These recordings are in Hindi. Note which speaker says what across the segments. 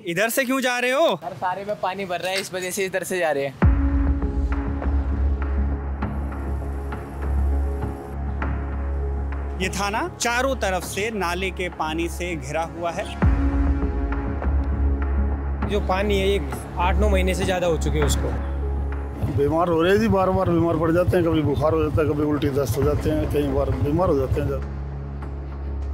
Speaker 1: इधर से क्यों जा रहे हो?
Speaker 2: हर सारे में पानी भर रहा है, इस वजह से इधर से जा रहे हैं।
Speaker 1: ये थाना चारों तरफ से नाले के पानी से घिरा हुआ है।
Speaker 3: जो पानी है ये 8-9 महीने से ज़्यादा हो चुके हैं। उसको
Speaker 4: बीमार हो रहे जी, बार बार बीमार पड़ जाते हैं। कभी बुखार हो जाता है, कभी उल्टी दस्त हो जाते हैं, कई बार बीमार हो जाते हैं।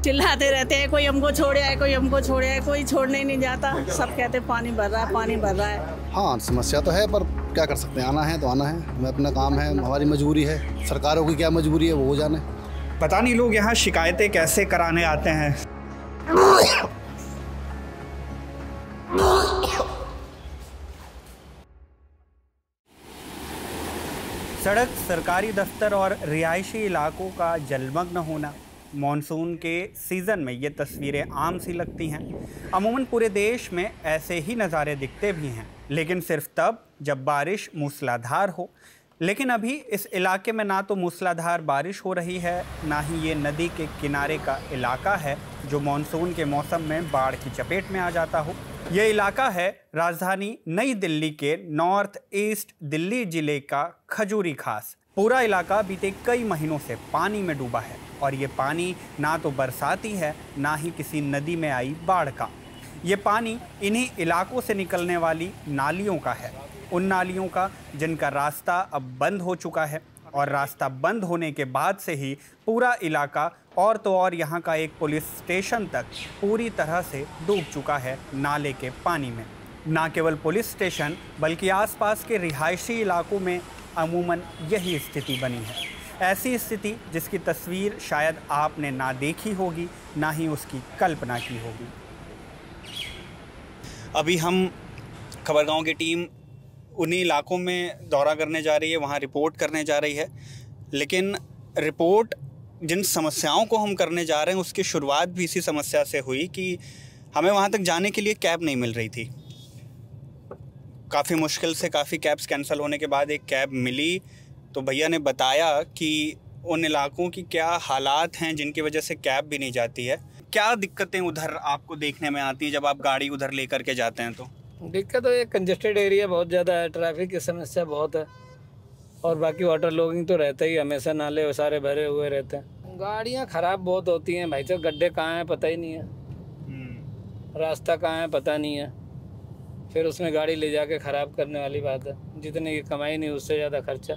Speaker 5: चिल्लाते रहते हैं, कोई हमको छोड़े है, कोई हमको छोड़े है, कोई छोड़ने ही नहीं जाता। सब कहते हैं पानी भर रहा है, पानी भर रहा है।
Speaker 6: हाँ, समस्या तो है, पर क्या कर सकते हैं, आना है तो आना है। हमें अपना काम है, हमारी मजबूरी है। सरकारों की क्या मजबूरी है वो जाने।
Speaker 1: पता नहीं लोग यहाँ शिकायतें कैसे कराने आते हैं। सड़क, सरकारी दफ्तर और रिहायशी इलाकों का जलमग्न होना, मॉनसून के सीज़न में ये तस्वीरें आम सी लगती हैं। अमूमन पूरे देश में ऐसे ही नज़ारे दिखते भी हैं, लेकिन सिर्फ तब जब बारिश मूसलाधार हो। लेकिन अभी इस इलाके में ना तो मूसलाधार बारिश हो रही है, ना ही ये नदी के किनारे का इलाका है जो मॉनसून के मौसम में बाढ़ की चपेट में आ जाता हो। ये इलाका है राजधानी नई दिल्ली के नॉर्थ ईस्ट दिल्ली ज़िले का खजूरी खास। पूरा इलाका बीते कई महीनों से पानी में डूबा है और ये पानी ना तो बरसाती है, ना ही किसी नदी में आई बाढ़ का। ये पानी इन्हीं इलाकों से निकलने वाली नालियों का है, उन नालियों का जिनका रास्ता अब बंद हो चुका है। और रास्ता बंद होने के बाद से ही पूरा इलाका और तो और यहाँ का एक पुलिस स्टेशन तक पूरी तरह से डूब चुका है नाले के पानी में। ना केवल पुलिस स्टेशन बल्कि आसपास के रिहायशी इलाकों में अमूमन यही स्थिति बनी है। ऐसी स्थिति जिसकी तस्वीर शायद आपने ना देखी होगी, ना ही उसकी कल्पना की होगी। अभी हम खबरगांव की टीम उन्हीं इलाकों में दौरा करने जा रही है, वहाँ रिपोर्ट करने जा रही है। लेकिन रिपोर्ट जिन समस्याओं को हम करने जा रहे हैं उसकी शुरुआत भी इसी समस्या से हुई कि हमें वहाँ तक जाने के लिए कैब नहीं मिल रही थी। काफ़ी मुश्किल से काफ़ी कैब्स कैंसिल होने के बाद एक कैब मिली, तो भैया ने बताया कि उन इलाकों की क्या हालात हैं जिनकी वजह से कैब भी नहीं जाती है। क्या दिक्कतें उधर आपको देखने में आती हैं जब आप गाड़ी उधर लेकर के जाते हैं? तो
Speaker 7: दिक्कत तो ये कंजेस्टेड एरिया बहुत ज़्यादा है, ट्रैफिक की समस्या बहुत है, और बाकी वाटर लॉगिंग तो रहता ही, हमेशा नाले सारे भरे हुए रहते हैं। गाड़ियाँ ख़राब बहुत होती हैं भाई, तो गड्ढे कहाँ हैं पता ही नहीं है, रास्ता कहाँ है पता नहीं है, फिर उसमें गाड़ी ले जाके ख़राब करने वाली बात है। जितने की कमाई नहीं उससे ज़्यादा खर्चा।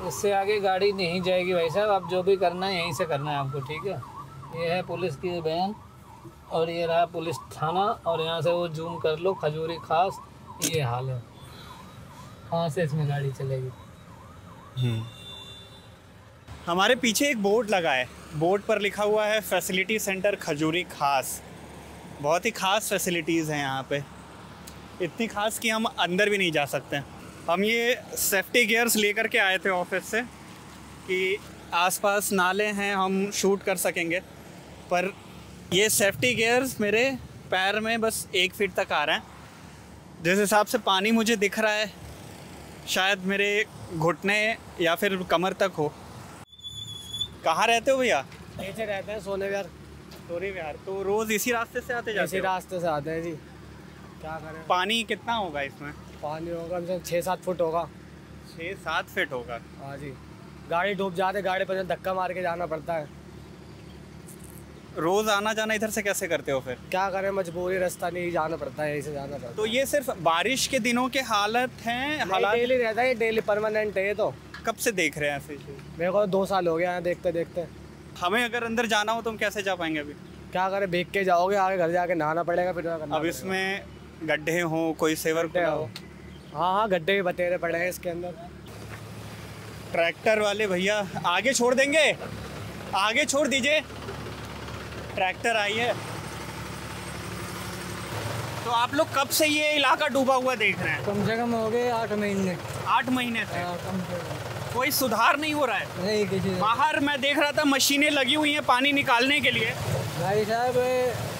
Speaker 7: इससे आगे गाड़ी नहीं जाएगी भाई साहब। आप जो भी करना है यहीं से करना है आपको, ठीक है। ये है पुलिस की वैन और ये रहा पुलिस थाना, और यहाँ से वो जूम कर लो खजूरी खास, ये हाल है। कहाँ से इसमें गाड़ी चलेगी?
Speaker 1: हमारे पीछे एक बोर्ड लगा है, बोर्ड पर लिखा हुआ है फैसिलिटी सेंटर खजूरी खास। बहुत ही खास फैसिलिटीज़ हैं यहाँ पे, इतनी खास कि हम अंदर भी नहीं जा सकते। हम ये सेफ्टी गियर्स लेकर के आए थे ऑफिस से कि आसपास नाले हैं हम शूट कर सकेंगे, पर ये सेफ्टी गियर्स मेरे पैर में बस 1 फीट तक आ रहे हैं। जिस हिसाब से पानी मुझे दिख रहा है शायद मेरे घुटने या फिर कमर तक हो। कहाँ रहते हो भैया?
Speaker 3: नीचे रहते हैं सोने विहार।
Speaker 1: सोने विहार। तो रोज़ इसी रास्ते से आते जाते?
Speaker 3: इसी रास्ते से आते हैं जी। क्या करें?
Speaker 1: पानी कितना होगा इसमें?
Speaker 3: पानी होगा 6-7 फुट होगा।
Speaker 1: 6-7 फीट होगा?
Speaker 3: हाँ जी। गाड़ी डूब जाते, गाड़ी पर धक्का मार के जाना पड़ता है।
Speaker 1: रोज़ आना जाना इधर से कैसे करते हो फिर?
Speaker 3: क्या करें, मजबूरी, रास्ता नहीं, जाना पड़ता है, यहीं से जाना पड़ता है।
Speaker 1: तो ये सिर्फ बारिश के दिनों के हालत हैं? हालात
Speaker 3: डेली रहता है, डेली परमानेंट है ये तो।
Speaker 1: कब से देख रहे हैं ऐसे?
Speaker 3: मेरे को 2 साल हो गया है देखते देखते।
Speaker 1: हमें अगर अंदर जाना हो तो हम कैसे जा पाएंगे अभी?
Speaker 3: क्या करें, भीग के जाओगे, आगे घर जाके नहाना पड़ेगा फिर।
Speaker 1: अब इसमें गड्ढे हों, कोई सेवर
Speaker 3: हो? हाँ, गड्ढे भी बतेरे पड़े हैं इसके अंदर।
Speaker 1: ट्रैक्टर वाले भैया आगे छोड़ देंगे, आगे छोड़ दीजिए, ट्रैक्टर आई है। तो आप लोग कब से ये इलाका डूबा हुआ देख रहे हैं?
Speaker 7: कम से कम हो गए 8 महीने।
Speaker 1: 8 महीने से?
Speaker 7: कम से कम।
Speaker 1: कोई सुधार नहीं हो रहा है?
Speaker 7: नहीं किसी।
Speaker 1: बाहर मैं देख रहा था मशीनें लगी हुई हैं पानी निकालने के लिए।
Speaker 7: भाई साहब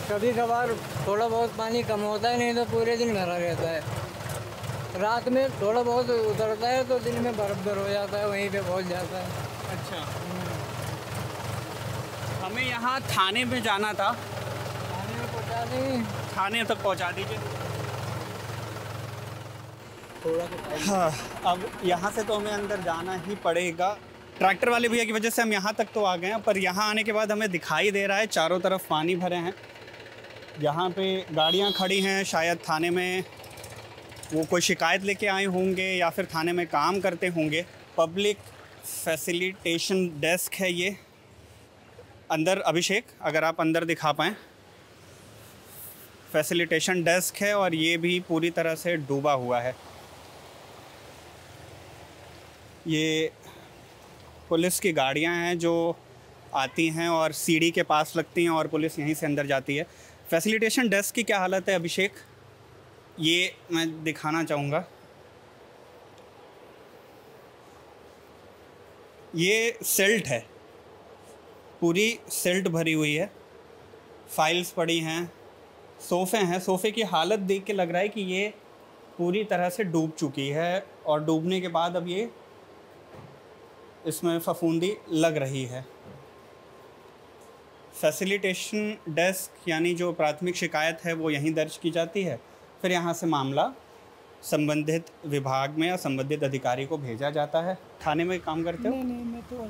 Speaker 7: कभी कभार थोड़ा बहुत पानी कम होता है, नहीं तो पूरे दिन भरा रहता है। रात में थोड़ा बहुत उतरता है तो दिन में बर्फ हो जाता है, वहीं पे पहुंच जाता है।
Speaker 1: अच्छा। हमें यहाँ थाने में जाना था।
Speaker 7: थाने में पहुँचा दें?
Speaker 1: थाने तक पहुँचा दीजिए। हाँ, अब यहाँ से तो हमें अंदर जाना ही पड़ेगा। ट्रैक्टर वाले भैया की वजह से हम यहाँ तक तो आ गए हैं, पर यहाँ आने के बाद हमें दिखाई दे रहा है चारों तरफ पानी भरे हैं। यहाँ पे गाड़ियाँ खड़ी हैं, शायद थाने में वो कोई शिकायत लेके आए होंगे या फिर थाने में काम करते होंगे। पब्लिक फैसिलिटेशन डेस्क है ये। अंदर अभिषेक, अगर आप अंदर दिखा पाएँ, फैसिलिटेशन डेस्क है और ये भी पूरी तरह से डूबा हुआ है। ये पुलिस की गाड़ियां हैं जो आती हैं और सीढ़ी के पास लगती हैं और पुलिस यहीं से अंदर जाती है। फैसिलिटेशन डेस्क की क्या हालत है अभिषेक, ये मैं दिखाना चाहूँगा। ये सिल्ट है, पूरी सिल्ट भरी हुई है, फाइल्स पड़ी हैं, सोफ़े हैं। सोफ़े की हालत देख के लग रहा है कि ये पूरी तरह से डूब चुकी है और डूबने के बाद अब ये इसमें फफूंदी लग रही है। फैसिलिटेशन डेस्क यानी जो प्राथमिक शिकायत है वो यहीं दर्ज की जाती है, फिर यहाँ से मामला संबंधित विभाग में या संबंधित अधिकारी को भेजा जाता है। थाने में काम करते हो?
Speaker 3: नहीं, मैं तो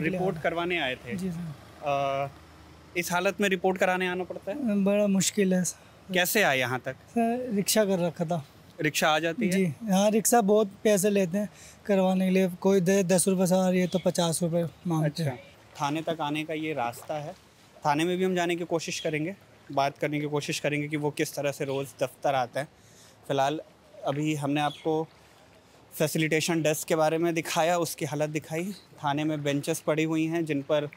Speaker 3: रिपोर्ट
Speaker 1: करवाने आए थे।
Speaker 3: जी सर।
Speaker 1: इस हालत में रिपोर्ट कराने आना पड़ता है?
Speaker 3: बड़ा मुश्किल है
Speaker 1: कैसे आए यहाँ तक?
Speaker 3: सर, रिक्शा कर रखा था।
Speaker 1: रिक्शा आ जाती है?
Speaker 3: जी हाँ, रिक्शा बहुत पैसे लेते हैं करवाने के लिए। कोई 10 रुपये से आ रही है तो 50 रुपये मांगते हैं।
Speaker 1: थाने तक आने का ये रास्ता है। थाने में भी हम जाने की कोशिश करेंगे, बात करने की कोशिश करेंगे कि वो किस तरह से रोज़ दफ्तर आते हैं। फ़िलहाल अभी हमने आपको फैसिलिटेशन डेस्क के बारे में दिखाया, उसकी हालत दिखाई। थाने में बेंचेस पड़ी हुई हैं जिन पर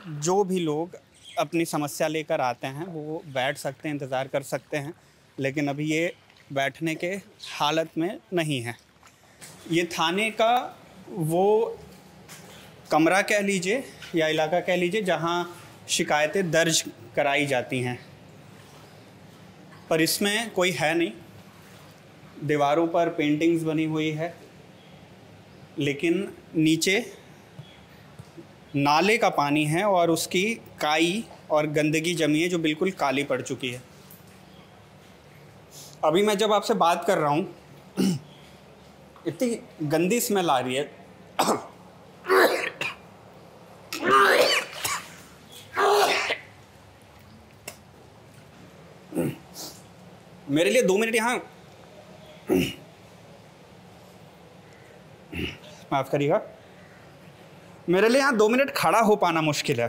Speaker 1: जो भी लोग अपनी समस्या लेकर आते हैं वो बैठ सकते हैं, इंतज़ार कर सकते हैं, लेकिन अभी ये बैठने के हालत में नहीं है। ये थाने का वो कमरा कह लीजिए या इलाका कह लीजिए जहाँ शिकायतें दर्ज कराई जाती हैं, पर इसमें कोई है नहीं। दीवारों पर पेंटिंग्स बनी हुई है, लेकिन नीचे नाले का पानी है और उसकी काई और गंदगी जमी है जो बिल्कुल काली पड़ चुकी है। अभी मैं जब आपसे बात कर रहा हूँ इतनी गंदी स्मेल आ रही है। मेरे लिए 2 मिनट यहाँ माफ़ करिएगा, मेरे लिए यहाँ 2 मिनट खड़ा हो पाना मुश्किल है।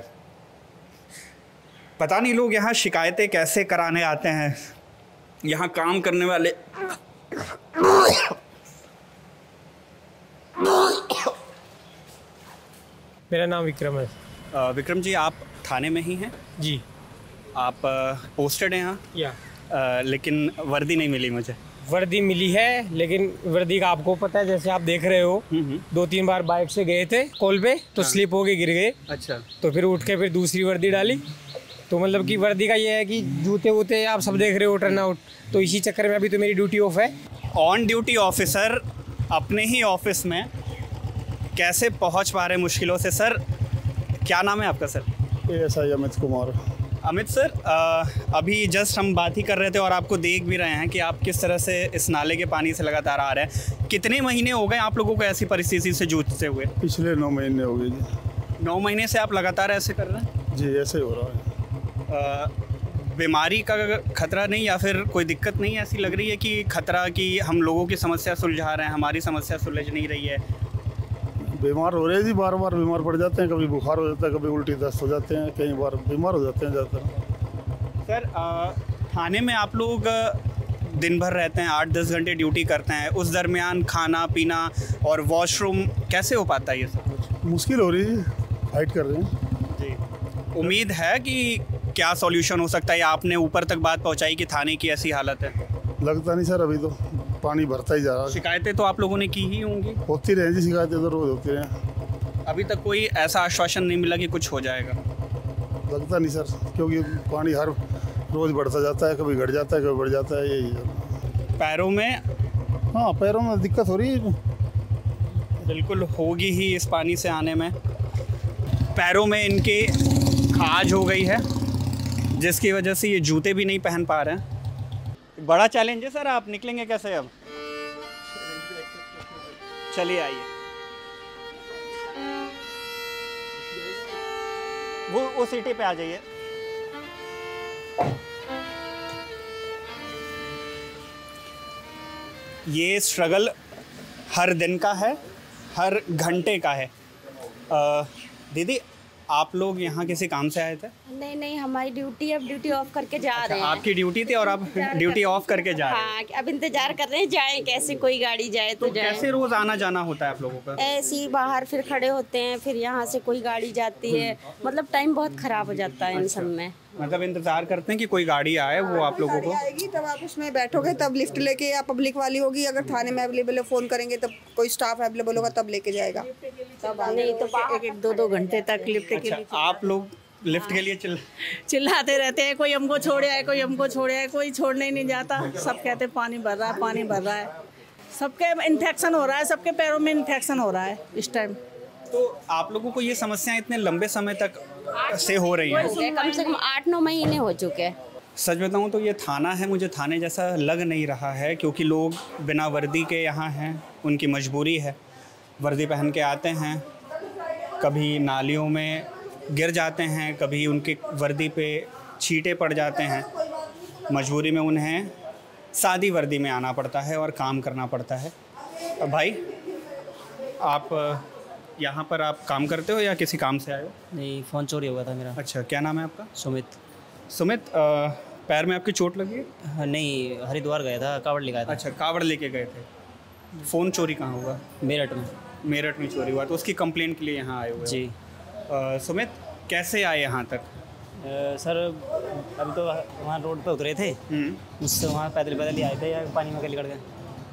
Speaker 1: पता नहीं लोग यहाँ शिकायतें कैसे कराने आते हैं। यहाँ काम करने वाले
Speaker 3: मेरा नाम विक्रम है।
Speaker 1: विक्रम जी, आप थाने में ही हैं?
Speaker 3: जी।
Speaker 1: आप पोस्टेड हैं यहाँ?
Speaker 3: या
Speaker 1: लेकिन वर्दी नहीं मिली मुझे।
Speaker 3: वर्दी मिली है, लेकिन वर्दी का आपको पता है, जैसे आप देख रहे हो 2-3 बार बाइक से गए थे कॉल पे तो स्लिप हो के गिर गए।
Speaker 1: अच्छा।
Speaker 3: तो फिर उठ के फिर दूसरी वर्दी डाली। तो मतलब कि वर्दी का ये है कि जूते वूते आप सब देख रहे हो टर्न आउट, तो इसी चक्कर में अभी तो मेरी ड्यूटी ऑफ है।
Speaker 1: ऑन ड्यूटी ऑफिसर अपने ही ऑफिस में कैसे पहुंच पा रहे मुश्किलों से? सर, क्या नाम है आपका sir?
Speaker 4: ASI Amit Kumar.
Speaker 1: Amit sir, अभी जस्ट हम बात ही कर रहे थे और आपको देख भी रहे हैं कि आप किस तरह से इस नाले के पानी से लगातार आ रहे हैं। कितने महीने हो गए आप लोगों को ऐसी परिस्थिति से जूझते हुए?
Speaker 4: पिछले 9 महीने हो गए जी।
Speaker 1: 9 महीने से आप लगातार ऐसे कर रहे हैं?
Speaker 4: जी, ऐसे ही हो रहा है।
Speaker 1: बीमारी का खतरा नहीं या फिर कोई दिक्कत नहीं ऐसी लग रही है कि खतरा कि हम लोगों की समस्या सुलझा रहे हैं, हमारी समस्या सुलझ नहीं रही है?
Speaker 4: बीमार हो रहे जी, बार बार बीमार पड़ जाते हैं। कभी बुखार हो जाता है, कभी उल्टी दस्त हो जाते हैं, कई बार बीमार हो जाते हैं ज़्यादातर।
Speaker 1: सर, थाने में आप लोग दिन भर रहते हैं, 8-10 घंटे ड्यूटी करते हैं, उस दरमियान खाना पीना और वॉशरूम कैसे हो पाता है ये सब?
Speaker 4: मुश्किल हो रही है, फाइट कर रहे हैं
Speaker 1: जी। उम्मीद है कि क्या सॉल्यूशन हो सकता है या आपने ऊपर तक बात पहुंचाई कि थाने की ऐसी हालत है?
Speaker 4: लगता नहीं सर, अभी तो पानी भरता ही जा रहा है।
Speaker 1: शिकायतें तो आप लोगों ने की ही होंगी?
Speaker 4: होती रहें जी, शिकायतें तो रोज़ होती रहें।
Speaker 1: अभी तक कोई ऐसा आश्वासन नहीं मिला कि कुछ हो जाएगा?
Speaker 4: लगता नहीं सर, क्योंकि पानी हर रोज़ बढ़ता जाता है, कभी घट जाता है, कभी बढ़ जाता है। यही है।
Speaker 1: पैरों में?
Speaker 4: हाँ, पैरों में दिक्कत हो रही है।
Speaker 1: बिल्कुल होगी ही इस पानी से आने में। पैरों में इनके खाज हो गई है, जिसकी वजह से ये जूते भी नहीं पहन पा रहे हैं। बड़ा चैलेंज है सर, आप निकलेंगे कैसे अब? चलिए आइए, वो सीटी पे आ जाइए। ये स्ट्रगल हर दिन का है, हर घंटे का है। दीदी, आप लोग यहाँ किसी काम से आए थे?
Speaker 8: नहीं नहीं, हमारी ड्यूटी, अब ड्यूटी ऑफ करके जा रहे हैं।
Speaker 1: आपकी ड्यूटी थी और आप ड्यूटी ऑफ करके जा रहे हैं?
Speaker 8: हाँ, अब इंतजार कर रहे हैं, जाएं कैसे, कोई गाड़ी जाए तो जाए।
Speaker 1: कैसे रोज आना जाना होता है आप लोगों का?
Speaker 8: ऐसे ही बाहर फिर खड़े होते हैं, फिर यहाँ से कोई गाड़ी जाती है, मतलब टाइम बहुत खराब हो जाता है इन सब में।
Speaker 1: मतलब इंतजार करते हैं कि कोई गाड़ी आए, वो आप लोगों को
Speaker 9: आएगी तब आप उसमें बैठोगे, तब लिफ्ट लेके, या पब्लिक वाली होगी, अगर थाने में अवेलेबल है फ़ोन करेंगे तब कोई स्टाफ अवेलेबल होगा तब लेके जाएगा।
Speaker 5: तब नहीं तो एक दो घंटे तक लिफ्ट के लिए
Speaker 1: आप लोग लिफ्ट के लिए
Speaker 5: चिल्लाते रहते हैं, कोई हमको छोड़े आए, कोई हमको छोड़े आए, कोई छोड़ने ही नहीं जाता। सब कहते हैं पानी भर रहा है, पानी भर रहा है। सबके इन्फेक्शन हो रहा है, सबके पैरों में इन्फेक्शन हो रहा है इस टाइम।
Speaker 1: तो आप लोगों को ये समस्याएं इतने लंबे समय तक से हो रही हैं?
Speaker 8: कम से कम 8-9 महीने हो चुके हैं।
Speaker 1: सच बताऊं तो ये थाना है, मुझे थाने जैसा लग नहीं रहा है, क्योंकि लोग बिना वर्दी के यहाँ हैं, उनकी मजबूरी है। वर्दी पहन के आते हैं, कभी नालियों में गिर जाते हैं, कभी उनकी वर्दी पे छींटे पड़ जाते हैं। मजबूरी में उन्हें सादी वर्दी में आना पड़ता है और काम करना पड़ता है। भाई, आप यहाँ पर आप काम करते हो या किसी काम से आए हो?
Speaker 10: नहीं, फ़ोन चोरी हो गया था मेरा।
Speaker 1: अच्छा, क्या नाम है आपका?
Speaker 10: सुमित।
Speaker 1: सुमित, पैर में आपकी चोट लगी है?
Speaker 10: हाँ, नहीं, हरिद्वार गया था, कावड़ लेकर आया था।
Speaker 1: अच्छा, कावड़ लेके गए थे। फ़ोन चोरी कहाँ हुआ?
Speaker 10: मेरठ में।
Speaker 1: मेरठ में चोरी हुआ, तो उसकी कंप्लेंट के लिए यहाँ आए हुए?
Speaker 10: जी।
Speaker 1: सुमित, कैसे आए यहाँ तक?
Speaker 10: सर, अभी तो वहाँ रोड पे उतरे थे, उससे वहाँ पैदल ही आए थे, या पानी में निकल गए।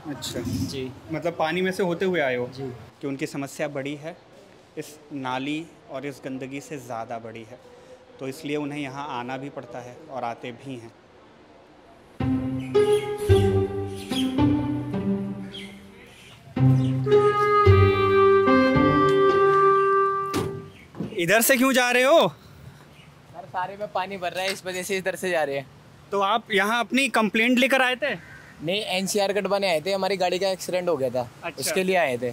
Speaker 1: अच्छा
Speaker 10: जी,
Speaker 1: मतलब पानी में से होते हुए आए हो?
Speaker 10: जी।
Speaker 1: कि उनकी समस्या बड़ी है, इस नाली और इस गंदगी से ज़्यादा बड़ी है, तो इसलिए उन्हें यहाँ आना भी पड़ता है और आते भी हैं। इधर से क्यों जा रहे हो?
Speaker 2: सर, सारे में पानी भर रहा है, इस वजह से इधर से जा रहे हैं।
Speaker 1: तो आप यहाँ अपनी कंप्लेंट लेकर आए थे?
Speaker 2: नहीं, एनसीआर कटवाने आए थे, हमारी गाड़ी का एक्सीडेंट हो गया था।
Speaker 1: अच्छा।
Speaker 2: उसके लिए आए थे।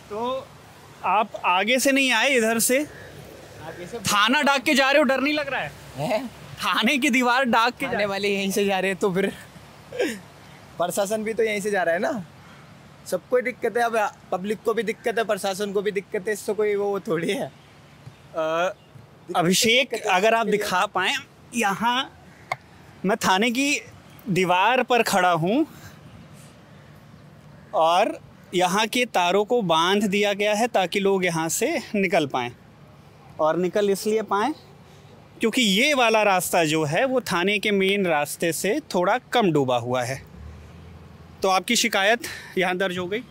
Speaker 1: तो आप आगे से नहीं आए, इधर से?
Speaker 2: आगे से
Speaker 1: थाना डाक के जा रहे हो, डर नहीं लग रहा है? थाने की दीवार डाक के
Speaker 2: आने वाले यहीं से जा रहे हैं, तो फिर प्रशासन भी तो यहीं से जा रहा है ना। सबको दिक्कत है, अब पब्लिक को भी दिक्कत है, प्रशासन को भी दिक्कत है, इससे कोई वो थोड़ी है।
Speaker 1: अभिषेक, अगर आप दिखा पाएँ, यहाँ मैं थाने की दीवार पर खड़ा हूँ और यहाँ के तारों को बांध दिया गया है ताकि लोग यहाँ से निकल पाएँ, और निकल इसलिए पाएँ क्योंकि ये वाला रास्ता जो है वो थाने के मेन रास्ते से थोड़ा कम डूबा हुआ है। तो आपकी शिकायत यहाँ दर्ज हो गई?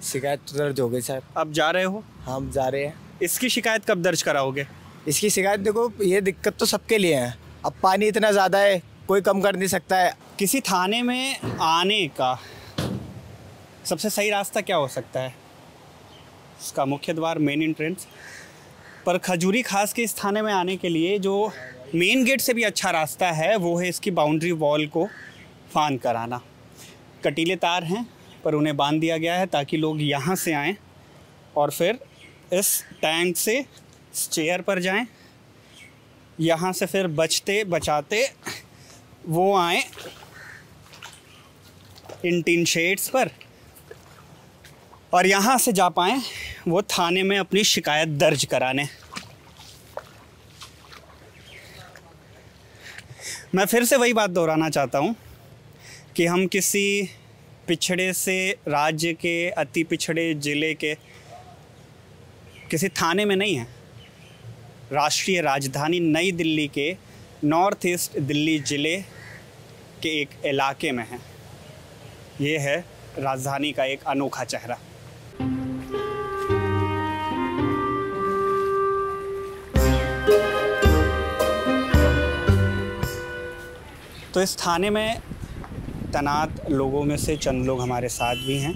Speaker 2: शिकायत दर्ज हो गई सर।
Speaker 1: अब जा रहे हो?
Speaker 2: हम जा रहे हैं।
Speaker 1: इसकी शिकायत कब दर्ज कराओगे?
Speaker 2: इसकी शिकायत, देखो, ये दिक्कत तो सबके लिए है। अब पानी इतना ज़्यादा है, कोई कम कर नहीं सकता है।
Speaker 1: किसी थाने में आने का सबसे सही रास्ता क्या हो सकता है? इसका मुख्य द्वार, मेन एंट्रेंस। पर खजूरी खास के इस थाने में आने के लिए जो मेन गेट से भी अच्छा रास्ता है वो है इसकी बाउंड्री वॉल को फांद कर आना। कटीले तार हैं पर उन्हें बांध दिया गया है ताकि लोग यहाँ से आएँ और फिर इस टैंक से इस चेयर पर जाएं, यहाँ से फिर बचते बचाते वो आए इन टीन शेड्स पर और यहाँ से जा पाएँ वो थाने में अपनी शिकायत दर्ज कराने। मैं फिर से वही बात दोहराना चाहता हूँ कि हम किसी पिछड़े से राज्य के, अति पिछड़े ज़िले के किसी थाने में नहीं हैं। राष्ट्रीय राजधानी नई दिल्ली के नॉर्थ ईस्ट दिल्ली ज़िले के एक इलाके में है। ये है राजधानी का एक अनोखा चेहरा। तो इस थाने में तैनात लोगों में से चंद लोग हमारे साथ भी हैं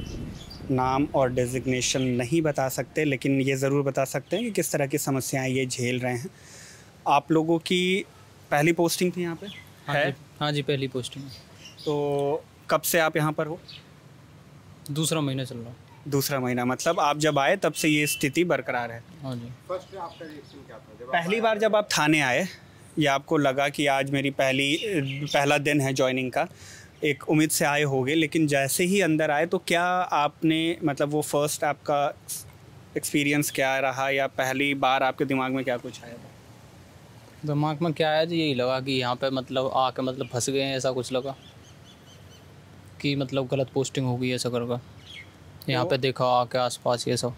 Speaker 1: नाम और डेजिग्नेशन नहीं बता सकते, लेकिन ये ज़रूर बता सकते हैं कि किस तरह की समस्याएं ये झेल रहे हैं। आप लोगों की पहली पोस्टिंग थी यहाँ पे?
Speaker 11: हाँ जी, पहली पोस्टिंग।
Speaker 1: तो कब से आप यहाँ पर हो?
Speaker 11: दूसरा महीना चल रहा।
Speaker 1: दूसरा महीना, मतलब आप जब आए तब से ये स्थिति बरकरार है?
Speaker 11: हाँ जी।
Speaker 1: पहली बार जब आप थाने आए या आपको लगा कि आज मेरी पहला दिन है जॉइनिंग का, एक उम्मीद से आए होगे, लेकिन जैसे ही अंदर आए तो क्या आपने मतलब वो फर्स्ट आपका एक्सपीरियंस क्या रहा, या पहली बार आपके दिमाग में क्या कुछ आया था?
Speaker 11: दिमाग में क्या आया जी, यही लगा कि यहाँ पे मतलब आके मतलब फंस गए हैं, ऐसा कुछ लगा कि मतलब गलत पोस्टिंग हो गई ऐसा करके। यहाँ पे देखा आके आसपास ये सब।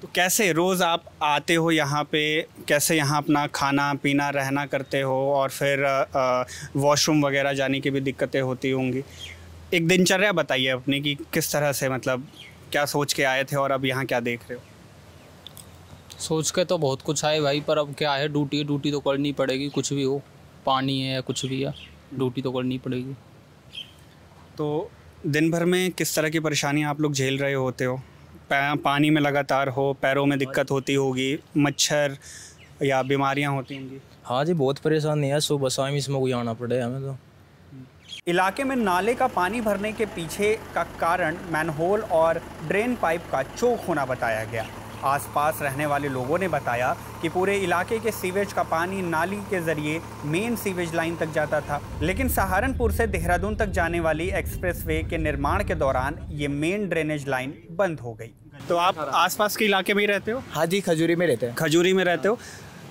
Speaker 1: तो कैसे रोज़ आप आते हो यहाँ पे, कैसे यहाँ अपना खाना पीना रहना करते हो, और फिर वॉशरूम वगैरह जाने की भी दिक्कतें होती होंगी? एक दिनचर्या बताइए अपनी कि किस तरह से, मतलब क्या सोच के आए थे और अब यहाँ क्या देख रहे हो?
Speaker 11: सोच के तो बहुत कुछ आए भाई, पर अब क्या है, ड्यूटी तो करनी पड़ेगी, कुछ भी हो, पानी है कुछ भी है, ड्यूटी तो करनी पड़ेगी।
Speaker 1: तो दिन भर में किस तरह की परेशानियाँ आप लोग झेल रहे होते हो? पानी में लगातार हो, पैरों में दिक्कत होती होगी, मच्छर या बीमारियां होती होंगी?
Speaker 12: हाँ जी, बहुत परेशानी है, सुबह शाम इसमें कोई आना पड़े हमें। तो
Speaker 1: इलाके में नाले का पानी भरने के पीछे का कारण मैनहोल और ड्रेन पाइप का चोक होना बताया गया। आसपास रहने वाले लोगों ने बताया कि पूरे इलाके के सीवेज का पानी नाली के जरिए मेन सीवेज लाइन तक जाता था, लेकिन सहारनपुर से देहरादून तक जाने वाली एक्सप्रेसवे के निर्माण के दौरान ये मेन ड्रेनेज लाइन बंद हो गई। तो आप आसपास के इलाके में ही रहते हो?
Speaker 2: हाँ जी, खजूरी में रहते हैं।
Speaker 1: खजूरी में रहते हो।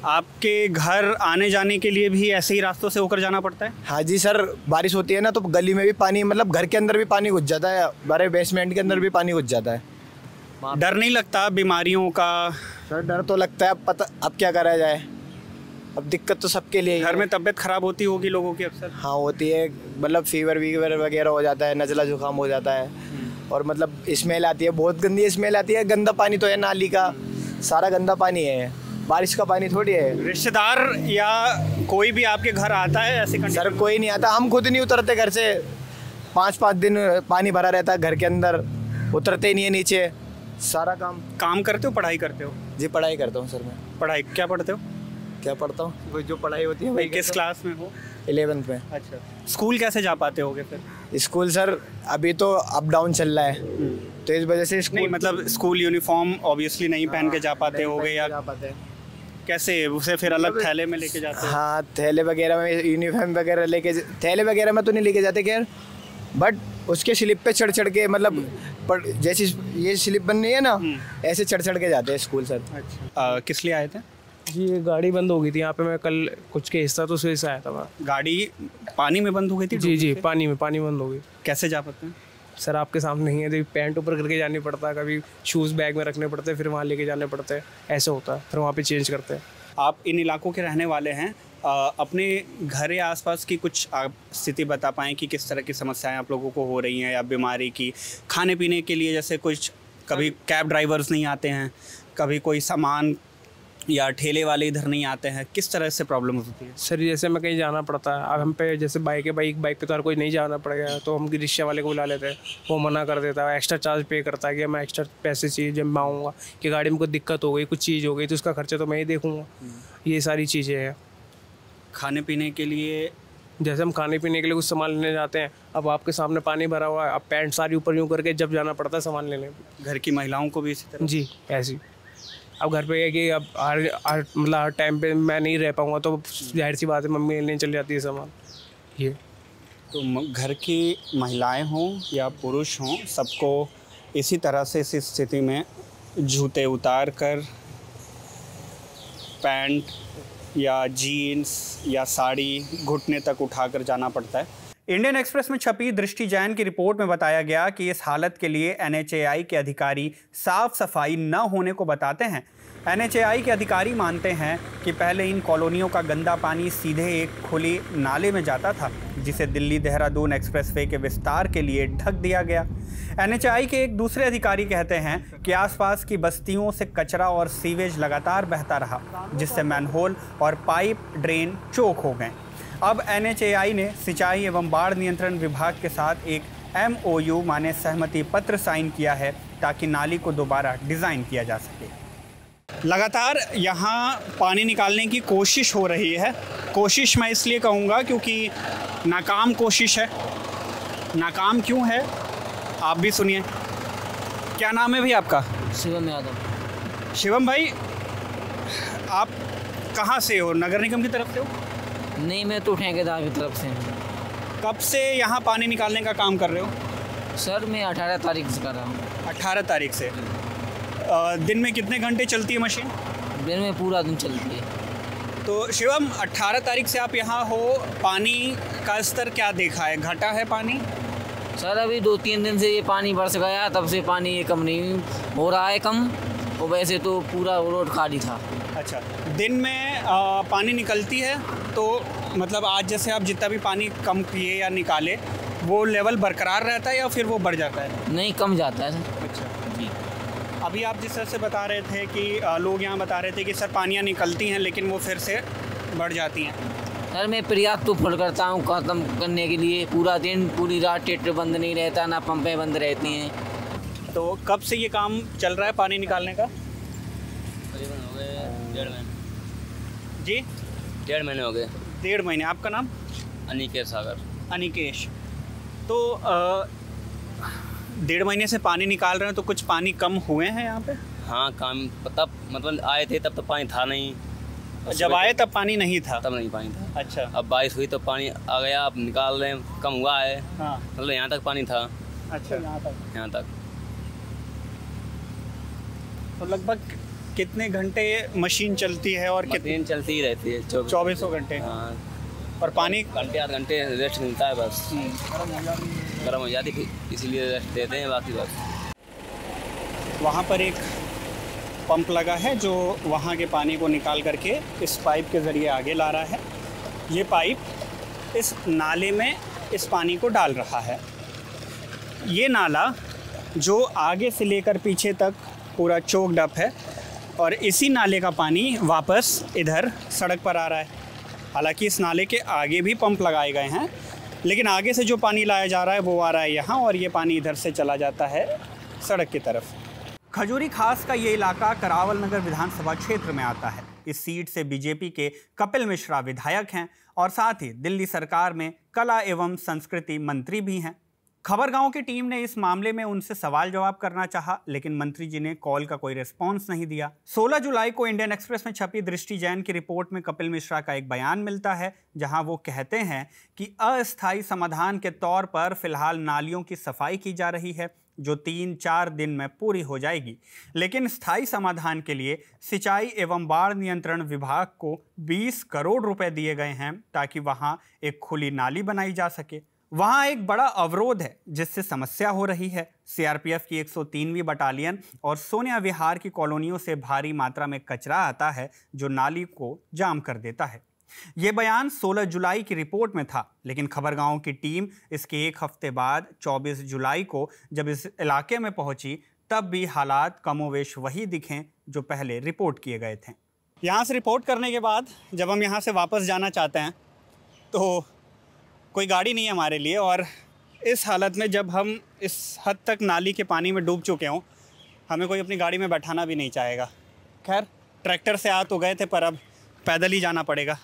Speaker 1: आपके घर आने जाने के लिए भी ऐसे ही रास्तों से होकर जाना पड़ता है?
Speaker 2: हाँ जी सर, बारिश होती है ना तो गली में भी पानी, मतलब घर के अंदर भी पानी घुस जाता है, हमारे बेसमेंट के अंदर भी पानी घुस जाता है।
Speaker 1: डर नहीं लगता बीमारियों का?
Speaker 2: सर डर तो लगता है, पता अब क्या करा जाए, अब दिक्कत तो सबके लिए।
Speaker 1: घर में तबीयत खराब होती होगी लोगों की अक्सर?
Speaker 2: हाँ होती है, मतलब फीवर वगैरह हो जाता है, नज़ला जुकाम हो जाता है, और मतलब स्मेल आती है, बहुत गंदी स्मेल आती है। गंदा पानी तो है, नाली का सारा गंदा पानी है, बारिश का पानी थोड़ी है।
Speaker 1: रिश्तेदार या कोई भी आपके घर आता है ऐसे कंडीशन?
Speaker 2: सर कोई नहीं आता, हम खुद नहीं उतरते घर से, 5-5 दिन पानी भरा रहता है घर के अंदर, उतरते ही नहीं है नीचे। सारा काम
Speaker 1: करते हो, पढ़ाई करते हो?
Speaker 2: जी पढ़ाई करता हूँ सर मैं।
Speaker 1: पढ़ाई क्या पढ़ते हो?
Speaker 2: क्या पढ़ता हूँ, वो जो पढ़ाई होती है।
Speaker 1: किस क्लास में हो?
Speaker 2: 11th में।
Speaker 1: अच्छा, स्कूल कैसे जा पाते होगे फिर?
Speaker 2: स्कूल सर अभी तो अप डाउन चल रहा है, तो इस वजह से स्कूल
Speaker 1: नहीं, मतलब स्कूल यूनिफॉर्म ऑब्वियसली नहीं पहन के जा पाते होगे, या कैसे उसे फिर अलग थैले में लेके जाते हो?
Speaker 2: हाँ, थैले वगैरह में यूनिफॉर्म वगैरह लेके, थैले वगैरह में तो नहीं लेके जाते खैर, बट उसके स्लिप पे चढ़ के, मतलब पर जैसी ये स्लिप बन रही है ना, ऐसे चढ़ के जाते हैं स्कूल सर।
Speaker 1: अच्छा, किस लिए आए थे
Speaker 3: जी? ये गाड़ी बंद हो गई थी यहाँ पे, मैं कल कुछ के हिस्सा तो उससे आया था वहाँ।
Speaker 1: गाड़ी पानी में बंद हो गई थी?
Speaker 3: जी, पानी बंद हो गई।
Speaker 1: कैसे जा पाते हैं
Speaker 3: सर? आपके सामने नहीं है, देखिए पैंट ऊपर करके जानी पड़ता है, कभी शूज़ बैग में रखने पड़ते हैं, फिर वहाँ लेके जाने पड़ते हैं, ऐसे होता है, फिर वहाँ पे चेंज करते हैं।
Speaker 1: आप इन इलाकों के रहने वाले हैं, अपने घर या आसपास की कुछ आप स्थिति बता पाएँ कि किस तरह की समस्याएं आप लोगों को हो रही हैं, या बीमारी की, खाने पीने के लिए जैसे कुछ, कभी कैब ड्राइवर्स नहीं आते हैं, कभी कोई सामान या ठेले वाले इधर नहीं आते हैं, किस तरह से प्रॉब्लम होती है?
Speaker 3: सर जैसे मैं कहीं जाना पड़ता है, अब हम पे जैसे बाइक पे तो हर कोई नहीं जाना पड़ेगा, तो हम रिक्शा वाले को बुला लेते हैं, वो मना कर देता है, एक्स्ट्रा चार्ज पे करता है कि मैं एक्स्ट्रा पैसे चाहिए जब मैं आऊँगा, कि गाड़ी में कोई दिक्कत हो गई, कुछ चीज़ हो गई तो उसका खर्चा तो मैं ही देखूँगा। ये सारी चीज़ें हैं।
Speaker 1: खाने पीने के लिए,
Speaker 3: जैसे हम खाने पीने के लिए कुछ सामान लेने जाते हैं, अब आपके सामने पानी भरा हुआ है, अब पैंट सारी ऊपर यूँ करके जब जाना पड़ता है सामान लेने।
Speaker 1: घर की महिलाओं को भी इसी तरह?
Speaker 3: जी ऐसी। अब घर पे है कि अब मतलब हर टाइम पे मैं नहीं रह पाऊँगा, तो जाहिर सी बात है मम्मी लेने चली जाती है सामान। ये
Speaker 1: तो घर की महिलाएं हों या पुरुष हों, सबको इसी तरह से इस स्थिति में जूते उतार कर, पैंट या जीन्स या साड़ी घुटने तक उठाकर जाना पड़ता है। इंडियन एक्सप्रेस में छपी दृष्टि जैन की रिपोर्ट में बताया गया कि इस हालत के लिए NHAI के अधिकारी साफ सफाई न होने को बताते हैं। NHAI के अधिकारी मानते हैं कि पहले इन कॉलोनियों का गंदा पानी सीधे एक खुली नाले में जाता था, जिसे दिल्ली देहरादून एक्सप्रेसवे के विस्तार के लिए ढक दिया गया। NHAI के एक दूसरे अधिकारी कहते हैं कि आसपास की बस्तियों से कचरा और सीवेज लगातार बहता रहा, जिससे मैनहोल और पाइप ड्रेन चोक हो गए। अब NHAI ने सिंचाई एवं बाढ़ नियंत्रण विभाग के साथ एक MOU माने सहमति पत्र साइन किया है ताकि नाली को दोबारा डिज़ाइन किया जा सके। लगातार यहाँ पानी निकालने की कोशिश हो रही है। कोशिश मैं इसलिए कहूँगा क्योंकि नाकाम कोशिश है। नाकाम क्यों है आप भी सुनिए। क्या नाम है भाई आपका?
Speaker 13: शिवम यादव।
Speaker 1: शिवम भाई, आप कहाँ से हो? नगर निगम की तरफ से हो?
Speaker 13: नहीं, मैं तो ठेकेदार की तरफ से हूँ।
Speaker 1: कब से यहाँ पानी निकालने का काम कर रहे हो?
Speaker 13: सर मैं 18 तारीख से कर रहा हूँ।
Speaker 1: 18 तारीख से। दिन में कितने घंटे चलती है मशीन?
Speaker 13: दिन में पूरा दिन चलती है।
Speaker 1: तो शिवम, 18 तारीख से आप यहाँ हो, पानी का स्तर क्या देखा है? घटा है पानी?
Speaker 13: सर अभी 2-3 दिन से ये पानी बरस गया, तब से पानी ये कम नहीं हो रहा है कम, और वैसे तो पूरा रोड खाली था।
Speaker 1: अच्छा, दिन में पानी निकलती है तो मतलब आज जैसे आप जितना भी पानी कम पिए या निकाले वो लेवल बरकरार रहता है या फिर वो बढ़ जाता है?
Speaker 13: नहीं, कम जाता है सर।
Speaker 1: अच्छा जी। अभी आप जिस तरह से बता रहे थे कि लोग यहाँ बता रहे थे कि सर पानियाँ निकलती हैं लेकिन वो फिर से बढ़ जाती हैं।
Speaker 13: सर मैं प्रयास तो फुल करता हूँ ख़त्म करने के लिए, पूरा दिन पूरी रात ट्रैक्टर बंद नहीं रहता, ना पंपें बंद रहती हैं।
Speaker 1: तो कब से ये काम चल रहा है पानी निकालने का?
Speaker 14: तकरीबन हो गए 1.5 महीने।
Speaker 1: जी
Speaker 14: 1.5 महीने हो गए।
Speaker 1: 1.5 महीने। आपका नाम?
Speaker 14: अनिकेश सागर।
Speaker 1: अनिकेश। तो 1.5 महीने से पानी निकाल रहे हैं, तो कुछ पानी कम हुए हैं यहाँ पे?
Speaker 14: हाँ, काम तब मतलब आए थे तब तो पानी था नहीं।
Speaker 1: जब आए तब पानी नहीं था?
Speaker 14: तब नहीं पानी था।
Speaker 1: अच्छा।
Speaker 14: अब बारिश हुई तो पानी आ गया, अब निकाल रहे हैं, कम हुआ है।
Speaker 1: हाँ।
Speaker 14: मतलब यहाँ तक पानी था।
Speaker 1: अच्छा, यहाँ तक। तो लगभग कितने घंटे मशीन चलती है? और
Speaker 14: मशीन चलती ही रहती है
Speaker 1: 24 घंटे।
Speaker 14: हाँ।
Speaker 1: और पानी
Speaker 14: घंटे 8 घंटे रेस्ट मिलता है बस। गर्म हो जाती है इसीलिए रेस्ट देते हैं, बाकी बस।
Speaker 1: वहाँ पर एक पंप लगा है जो वहाँ के पानी को निकाल करके इस पाइप के ज़रिए आगे ला रहा है। ये पाइप इस नाले में इस पानी को डाल रहा है। ये नाला जो आगे से लेकर पीछे तक पूरा चोक्ड अप है और इसी नाले का पानी वापस इधर सड़क पर आ रहा है। हालांकि इस नाले के आगे भी पंप लगाए गए हैं, लेकिन आगे से जो पानी लाया जा रहा है वो आ रहा है यहाँ, और ये पानी इधर से चला जाता है सड़क की तरफ। खजूरी खास का ये इलाका करावल नगर विधानसभा क्षेत्र में आता है। इस सीट से बीजेपी के कपिल मिश्रा विधायक हैं और साथ ही दिल्ली सरकार में कला एवं संस्कृति मंत्री भी हैं। खबर गांव की टीम ने इस मामले में उनसे सवाल जवाब करना चाहा, लेकिन मंत्री जी ने कॉल का कोई रिस्पांस नहीं दिया। 16 जुलाई को इंडियन एक्सप्रेस में छपी दृष्टि जैन की रिपोर्ट में कपिल मिश्रा का एक बयान मिलता है, जहां वो कहते हैं कि अस्थायी समाधान के तौर पर फिलहाल नालियों की सफाई की जा रही है, जो 3-4 दिन में पूरी हो जाएगी, लेकिन स्थायी समाधान के लिए सिंचाई एवं बाढ़ नियंत्रण विभाग को 20 करोड़ रुपए दिए गए हैं ताकि वहां एक खुली नाली बनाई जा सके। वहां एक बड़ा अवरोध है जिससे समस्या हो रही है। सीआरपीएफ की 103वीं बटालियन और सोनिया विहार की कॉलोनियों से भारी मात्रा में कचरा आता है जो नाली को जाम कर देता है। ये बयान 16 जुलाई की रिपोर्ट में था, लेकिन खबर गांव की टीम इसके एक हफ्ते बाद 24 जुलाई को जब इस इलाके में पहुंची तब भी हालात कमोवेश वही दिखे जो पहले रिपोर्ट किए गए थे। यहाँ से रिपोर्ट करने के बाद जब हम यहाँ से वापस जाना चाहते हैं तो कोई गाड़ी नहीं है हमारे लिए, और इस हालत में जब हम इस हद तक नाली के पानी में डूब चुके हों, हमें कोई अपनी गाड़ी में बैठाना भी नहीं चाहेगा। खैर, ट्रैक्टर से आ तो गए थे पर अब पैदल ही जाना पड़ेगा।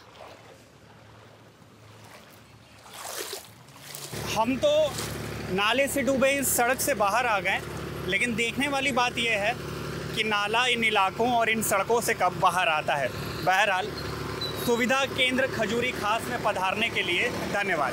Speaker 1: हम तो नाले से डूबे इस सड़क से बाहर आ गए, लेकिन देखने वाली बात यह है कि नाला इन इलाकों और इन सड़कों से कब बाहर आता है। बहरहाल, सुविधा केंद्र खजूरी खास में पधारने के लिए धन्यवाद।